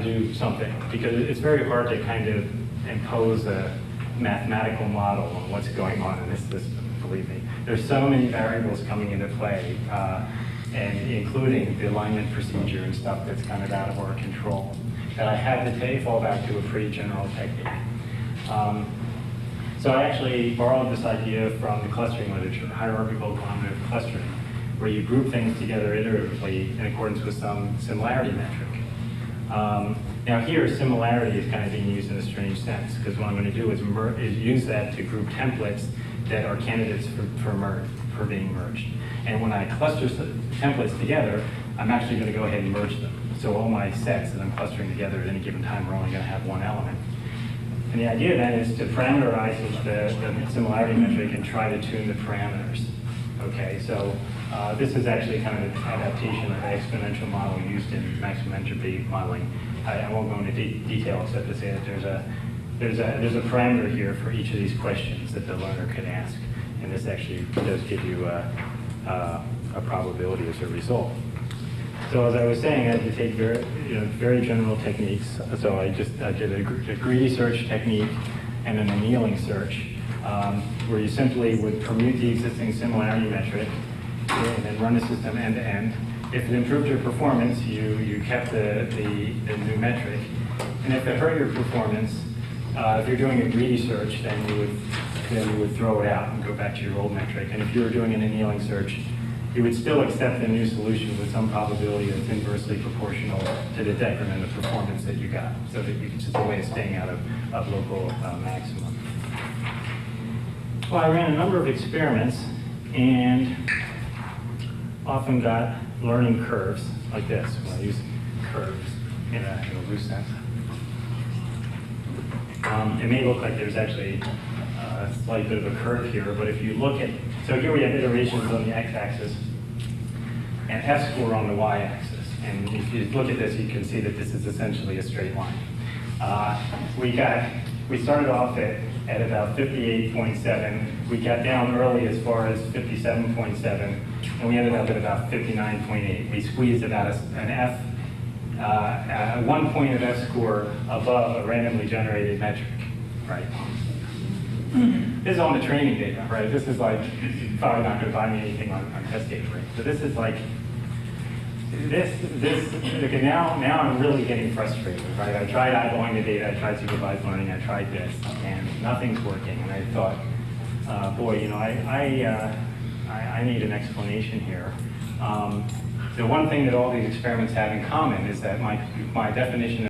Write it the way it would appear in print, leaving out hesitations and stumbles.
to do something, because it's very hard to kind of impose a mathematical model on what's going on in this system, believe me. There's so many variables coming into play, and including the alignment procedure and stuff that's kind of out of our control, that I had to fall back to a pretty general technique. So I actually borrowed this idea from the clustering literature, hierarchical commutative clustering, where you group things together iteratively in accordance with some similarity metric. Now here, similarity is kind of being used in a strange sense, because what I'm going to do is use that to group templates that are candidates for being merged. And when I cluster templates together, I'm actually going to go ahead and merge them. So all my sets that I'm clustering together at any given time are only going to have one element. And the idea then is to parameterize the similarity metric and try to tune the parameters. Okay, so this is actually kind of an adaptation of the exponential model used in maximum entropy modeling. I won't go into detail except to say that there's a parameter here for each of these questions that the learner could ask, and this actually does give you a probability as a result. So as I was saying, I had to take very general techniques. So I did a greedy search technique and an annealing search, where you simply would permute the existing similarity metric and then run the system end to end. If it improved your performance, you kept the new metric. And if it hurt your performance, if you're doing a greedy search, then you would throw it out and go back to your old metric. And if you were doing an annealing search, you would still accept the new solution with some probability that's inversely proportional to the decrement of performance that you got, so that it's just a way of staying out of local maximum. Well, I ran a number of experiments and often got learning curves like this when I use curves in a loose sense. It may look like there's actually a slight bit of a curve here, but if you look at, so here we have iterations on the x-axis and f-score on the y-axis. And if you look at this, you can see that this is essentially a straight line. We started off at about 58.7. We got down early as far as 57.7, and we ended up at about 59.8. We squeezed about an 1 point of f-score above a randomly generated metric, right? This is on the training data, right? This is like, probably not going to buy me anything on test data, right? So this is like, okay, now I'm really getting frustrated, right? I tried eyeballing the data, I tried supervised learning, I tried this, and nothing's working. And I thought, boy, I need an explanation here. The one thing that all these experiments have in common is that my definition